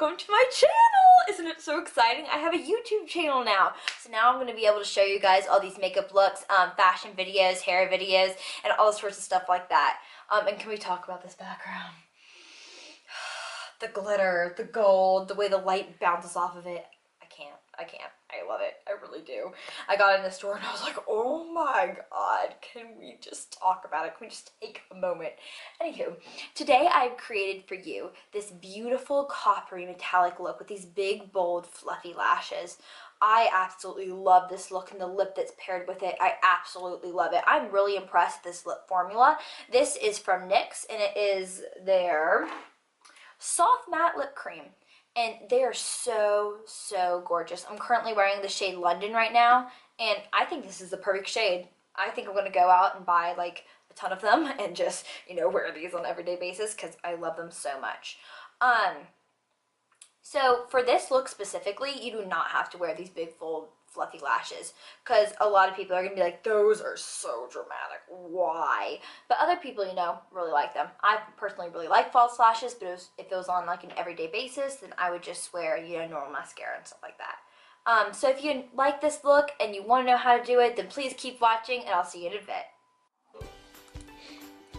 welcome to my channel! Isn't it so exciting? I have a YouTube channel now. So now I'm going to be able to show you guys all these makeup looks, fashion videos, hair videos, and all sorts of stuff like that. And can we talk about this background? The glitter, the gold, the way the light bounces off of it. I can't. I love it. I really do. I got in the store and I was like, oh my god, can we just talk about it? Can we just take a moment? Anywho, today I've created for you this beautiful coppery metallic look with these big, bold, fluffy lashes. I absolutely love this look and the lip that's paired with it. I absolutely love it. I'm really impressed with this lip formula. This is from NYX and it is their Soft Matte Lip Cream. And they are so, so gorgeous. I'm currently wearing the shade London right now, and I think this is the perfect shade. I think I'm going to go out and buy like a ton of them and just, you know, wear these on an everyday basis because I love them so much. So for this look specifically, you do not have to wear these big, full, fluffy lashes because a lot of people are going to be like, those are so dramatic, why? But other people, you know, really like them. I personally really like false lashes, but if it was on like an everyday basis, then I would just wear, you know, normal mascara and stuff like that. So if you like this look and you want to know how to do it, then please keep watching and I'll see you in a bit.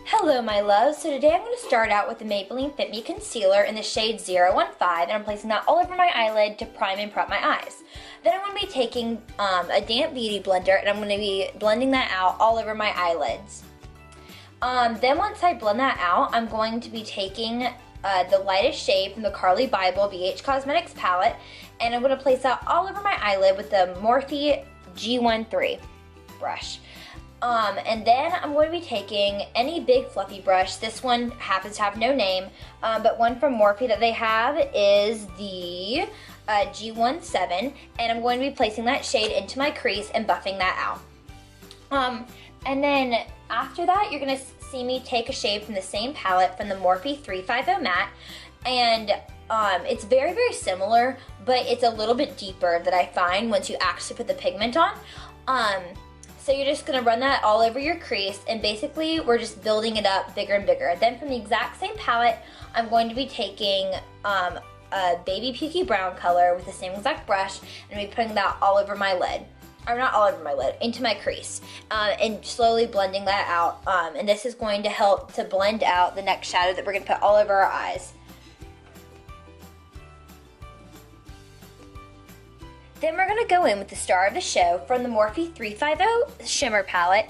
Hello my loves, so today I'm going to start out with the Maybelline Fit Me Concealer in the shade 015 and I'm placing that all over my eyelid to prime and prep my eyes. Then I'm going to be taking a damp beauty blender and I'm going to be blending that out all over my eyelids. Then once I blend that out, I'm going to be taking the lightest shade from the Carly Bible BH Cosmetics palette and I'm going to place that all over my eyelid with the Morphe G13 brush. And then I'm going to be taking any big fluffy brush. This one happens to have no name, but one from Morphe that they have is the G17, and I'm going to be placing that shade into my crease and buffing that out. And then after that, you're going to see me take a shade from the same palette from the Morphe 350 Matte, and it's very, very similar, but it's a little bit deeper that I find once you actually put the pigment on. So you're just going to run that all over your crease, and basically we're just building it up bigger and bigger. Then from the exact same palette, I'm going to be taking a baby pukey brown color with the same exact brush, and I'll be putting that all over my lid. Or not all over my lid, into my crease, and slowly blending that out. And this is going to help to blend out the next shadow that we're going to put all over our eyes. Then we're going to go in with the star of the show from the Morphe 350 Shimmer Palette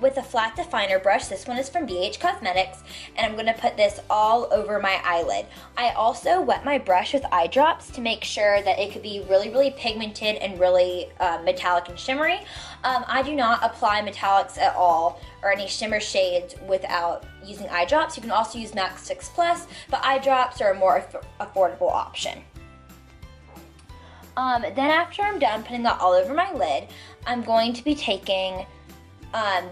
with a flat definer brush. This one is from BH Cosmetics, and I'm going to put this all over my eyelid. I also wet my brush with eye drops to make sure that it could be really, really pigmented and really metallic and shimmery. I do not apply metallics at all or any shimmer shades without using eye drops. You can also use MAC 6 Plus, but eye drops are a more affordable option. Then after I'm done putting that all over my lid, I'm going to be taking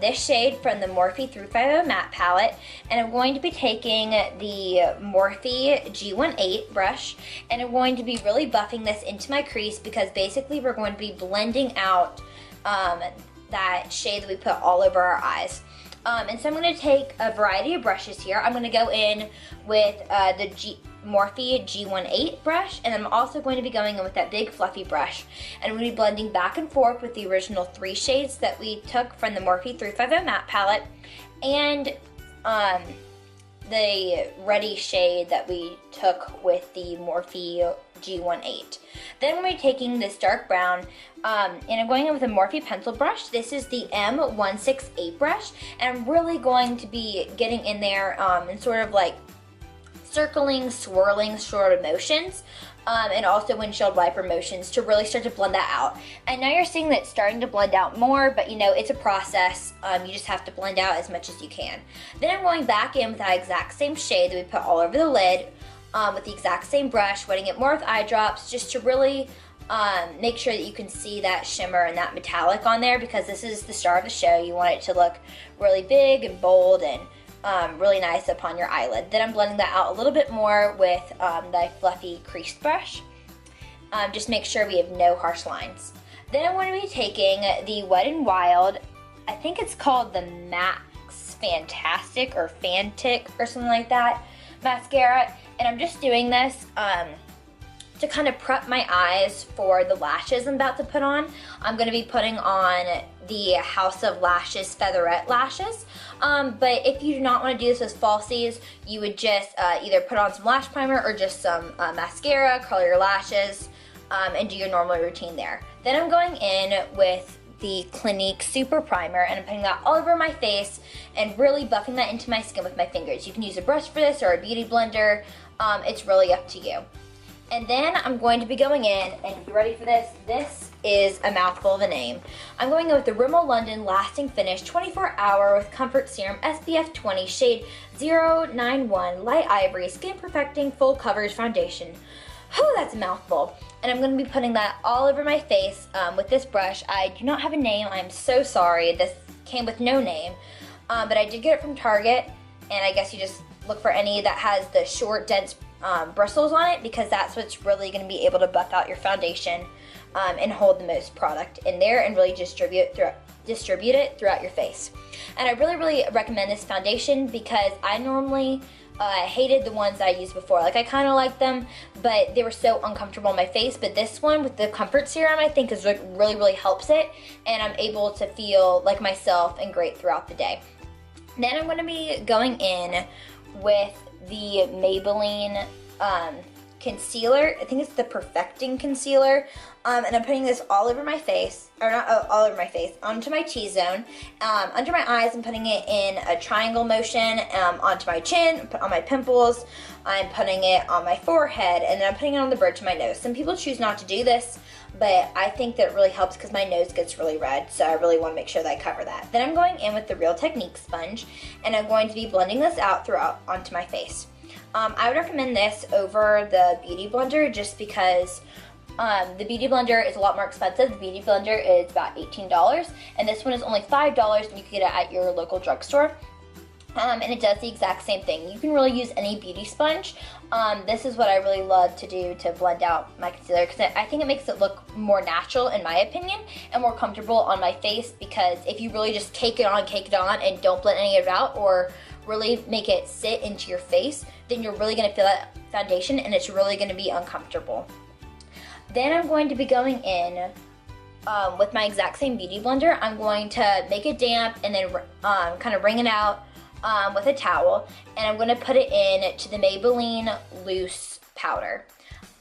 this shade from the Morphe 350 Matte Palette, and I'm going to be taking the Morphe G18 brush, and I'm going to be really buffing this into my crease because basically we're going to be blending out that shade that we put all over our eyes. And so I'm going to take a variety of brushes here. I'm going to go in with the Morphe G18 brush, and I'm also going to be going in with that big fluffy brush. And I'm going to be blending back and forth with the original 3 shades that we took from the Morphe 350 Matte Palette and the Ready shade that we took with the Morphe G18. Then we're taking this dark brown and I'm going in with a Morphe pencil brush. This is the M168 brush, and I'm really going to be getting in there and sort of like circling, swirling sort of motions, and also windshield wiper motions to really start to blend that out. And now you're seeing that it's starting to blend out more, but you know, it's a process. You just have to blend out as much as you can. Then I'm going back in with that exact same shade that we put all over the lid with the exact same brush, wetting it more with eye drops just to really make sure that you can see that shimmer and that metallic on there, because this is the star of the show. You want it to look really big and bold and really nice upon your eyelid. Then I'm blending that out a little bit more with the fluffy creased brush. Just make sure we have no harsh lines. Then I'm going to be taking the Wet n Wild, I think it's called the Max Fantastic or Fantic or something like that, mascara, and I'm just doing this to kind of prep my eyes for the lashes I'm about to put on, I'm going to be putting on the House of Lashes Featherette lashes. But if you do not want to do this as falsies, you would just either put on some lash primer or just some mascara, curl your lashes, and do your normal routine there. Then I'm going in with the Clinique Super Primer, and I'm putting that all over my face and really buffing that into my skin with my fingers. You can use a brush for this or a beauty blender. It's really up to you. And then I'm going to be going in, and if you're ready for this, this is a mouthful of a name. I'm going in with the Rimmel London Lasting Finish 24-Hour with Comfort Serum SPF 20 Shade 091 Light Ivory Skin Perfecting Full Coverage Foundation. Whew, that's a mouthful. And I'm going to be putting that all over my face with this brush. I do not have a name. I'm so sorry. This came with no name. But I did get it from Target, and I guess you just look for any that has the short, dense bristles on it, because that's what's really going to be able to buff out your foundation and hold the most product in there and really distribute it throughout your face. And I really recommend this foundation because I normally hated the ones that I used before. Like, I kind of liked them, but they were so uncomfortable on my face. But this one with the Comfort Serum, I think, is like really helps it, and I'm able to feel like myself and great throughout the day. Then I'm going to be going in with the Maybelline concealer. I think it's the Perfecting Concealer. And I'm putting this all over my face, or not all over my face, onto my T-zone. Under my eyes, I'm putting it in a triangle motion, onto my chin, on my pimples. I'm putting it on my forehead, and then I'm putting it on the bridge of my nose. Some people choose not to do this, but I think that it really helps because my nose gets really red, so I really want to make sure that I cover that. Then I'm going in with the Real Technique sponge, and I'm going to be blending this out throughout onto my face. I would recommend this over the Beauty Blender just because the Beauty Blender is a lot more expensive. The Beauty Blender is about $18, and this one is only $5, and you can get it at your local drugstore. And it does the exact same thing. You can really use any beauty sponge. This is what I really love to do to blend out my concealer, because I think it makes it look more natural, in my opinion, and more comfortable on my face, because if you really just cake it on, and don't blend any of it out, or really make it sit into your face, then you're really going to feel that foundation, and it's really going to be uncomfortable. Then I'm going to be going in with my exact same beauty blender. I'm going to make it damp and then kind of wring it out with a towel, and I'm going to put it in to the Maybelline Loose Powder,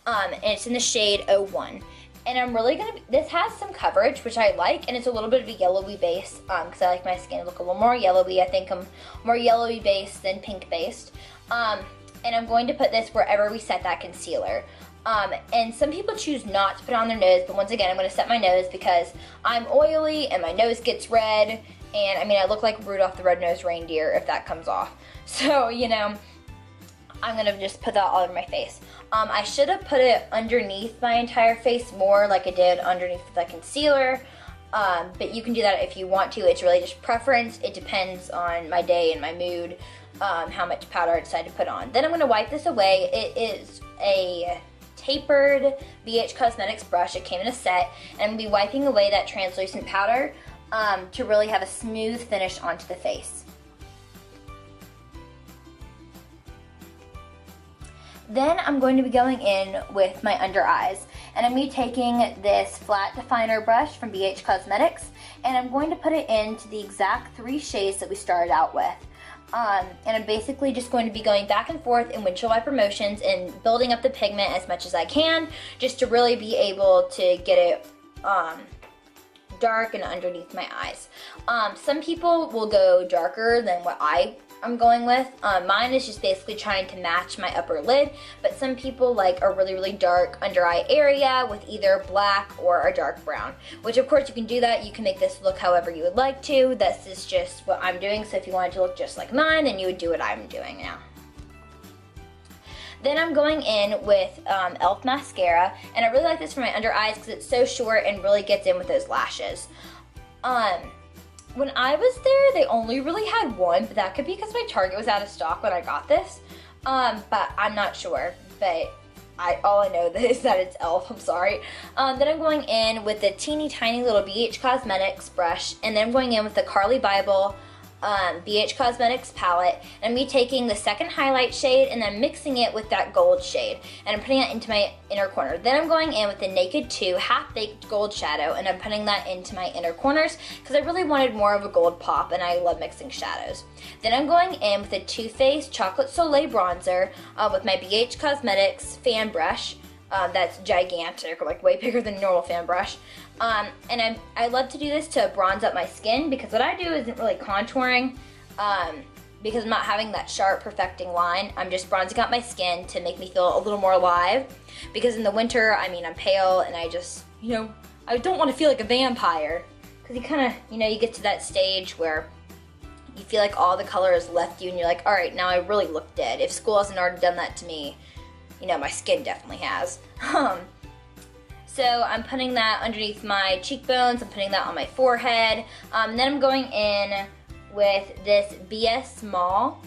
and it's in the shade 01. And I'm really going to, this has some coverage, which I like, and it's a little bit of a yellowy base, because I like my skin to look a little more yellowy. I think I'm more yellowy based than pink based. And I'm going to put this wherever we set that concealer. And some people choose not to put it on their nose, but once again, I'm going to set my nose because I'm oily and my nose gets red, and I mean, I look like Rudolph the Red-Nosed Reindeer if that comes off. So, you know, I'm going to just put that all over my face. I should have put it underneath my entire face more like I did underneath the concealer, but you can do that if you want to. It's really just preference. It depends on my day and my mood, how much powder I decide to put on. Then I'm going to wipe this away. It is a tapered BH Cosmetics brush. It came in a set, and I'm going to be wiping away that translucent powder to really have a smooth finish onto the face. Then I'm going to be going in with my under eyes, and I'm going to be taking this flat definer brush from BH Cosmetics, and I'm going to put it into the exact 3 shades that we started out with. And I'm basically just going to be going back and forth in windshield wiper motions and building up the pigment as much as I can, just to really be able to get it dark and underneath my eyes. Some people will go darker than what I'm going with. Mine is just basically trying to match my upper lid, but some people like a really dark under eye area with either black or a dark brown, which of course you can do that. You can make this look however you would like to. This is just what I'm doing, so if you wanted to look just like mine, then you would do what I'm doing now. Then I'm going in with e.l.f. mascara, and I really like this for my under eyes because it's so short and really gets in with those lashes. When I was there, they only really had one, but that could be because my Target was out of stock when I got this. But I'm not sure, but all I know is that it's e.l.f., I'm sorry. Then I'm going in with the teeny tiny little BH Cosmetics brush, and then I'm going in with the Carly Bible BH Cosmetics palette, and I'm taking the second highlight shade and then mixing it with that gold shade, and I'm putting it into my inner corner. Then I'm going in with the Naked 2 Half Baked Gold Shadow, and I'm putting that into my inner corners because I really wanted more of a gold pop, and I love mixing shadows. Then I'm going in with the Too Faced Chocolate Soleil Bronzer with my BH Cosmetics fan brush. That's gigantic, like way bigger than a normal fan brush. And I love to do this to bronze up my skin, because what I do isn't really contouring, because I'm not having that sharp perfecting line. I'm just bronzing up my skin to make me feel a little more alive, because in the winter, I mean, I'm pale and I just, I don't want to feel like a vampire, because you kind of, you get to that stage where you feel like all the color has left you and you're like, all right, now I really look dead. If school hasn't already done that to me, my skin definitely has. So I'm putting that underneath my cheekbones, I'm putting that on my forehead. Then I'm going in with this BS Small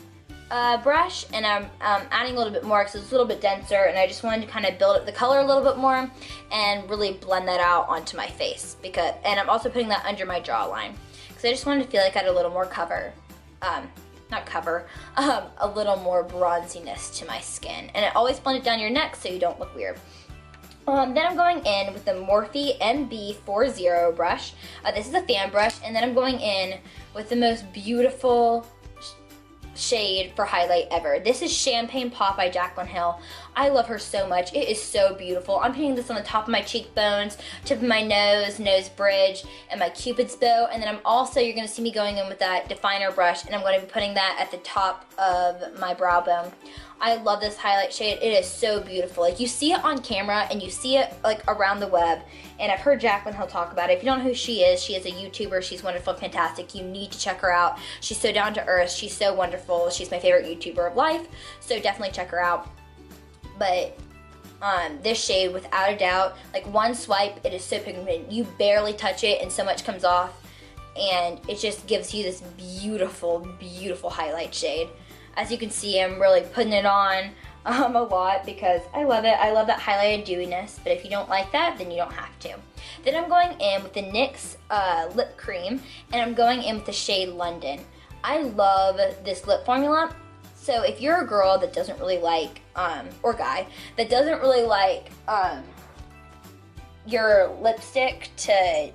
brush, and I'm adding a little bit more because it's a little bit denser, and I just wanted to kind of build up the color a little bit more and really blend that out onto my face. And I'm also putting that under my jawline because I just wanted to feel like I had a little more cover. A little more bronziness to my skin. And I always blend it down your neck so you don't look weird. Then I'm going in with the Morphe MB40 brush. This is a fan brush, and then I'm going in with the most beautiful shade for highlight ever. This is Champagne Pop by Jaclyn Hill. I love her so much. It is so beautiful. I'm putting this on the top of my cheekbones, tip of my nose, nose bridge, and my Cupid's bow. And then I'm also, you're going to see me going in with that definer brush, and I'm going to be putting that at the top of my brow bone. I love this highlight shade. It is so beautiful. Like, you see it on camera and you see it like around the web, and I've heard Jaclyn Hill talk about it. If you don't know who she is a YouTuber. She's wonderful, fantastic. You need to check her out. She's so down to earth. She's so wonderful. She's my favorite YouTuber of life, so definitely check her out. But this shade, without a doubt, like one swipe, it is so pigmented. You barely touch it and so much comes off, and it just gives you this beautiful, beautiful highlight shade. As you can see, I'm really putting it on a lot because I love it. I love that highlighted dewiness, but if you don't like that, then you don't have to. Then I'm going in with the NYX lip cream, and I'm going in with the shade London. I love this lip formula. So if you're a girl that doesn't really like, or guy, that doesn't really like your lipstick to,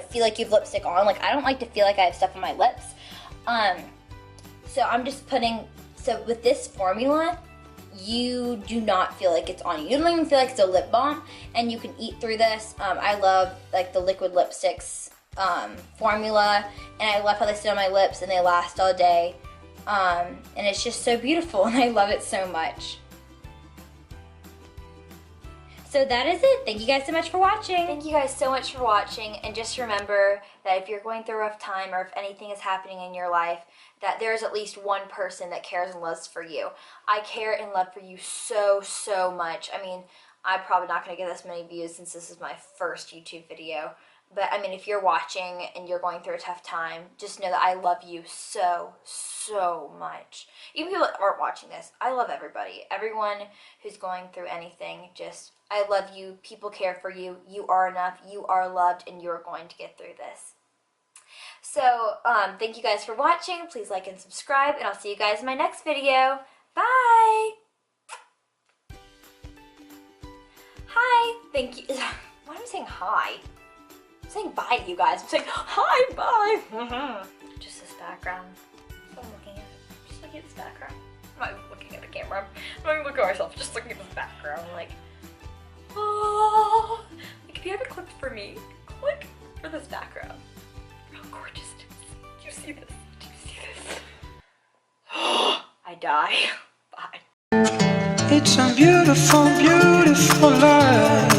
feel like you have lipstick on, like I don't like to feel like I have stuff on my lips. So I'm just so with this formula, you do not feel like it's on you. You don't even feel like it's a lip balm, and you can eat through this. I love like the liquid lipsticks formula, and I love how they sit on my lips and they last all day. And it's just so beautiful, and I love it so much. So that is it. Thank you guys so much for watching. Thank you guys so much for watching, and just remember that if you're going through a rough time, or if anything is happening in your life, that there's at least one person that cares and loves for you. I care and love for you so, so much. I mean, I'm probably not going to get this many views since this is my first YouTube video. But I mean, if you're watching and you're going through a tough time, just know that I love you so, so much. Even people that aren't watching this, I love everybody. Everyone who's going through anything, I love you. People care for you. You are enough. You are loved, and you're going to get through this. So, thank you guys for watching. Please like and subscribe, and I'll see you guys in my next video. Bye! Hi! Thank you. Why am I saying hi? I'm saying bye to you guys. I'm saying hi, bye! Just this background. That's what I'm looking at. Just looking at this background. I'm not even looking at the camera. I'm not even looking at myself. Just looking at this background. Like, oh! Like, if you haven't clicked for me, click for this background. How gorgeous it is. Do you see this? Do you see this? I die. Bye. It's a beautiful, beautiful life.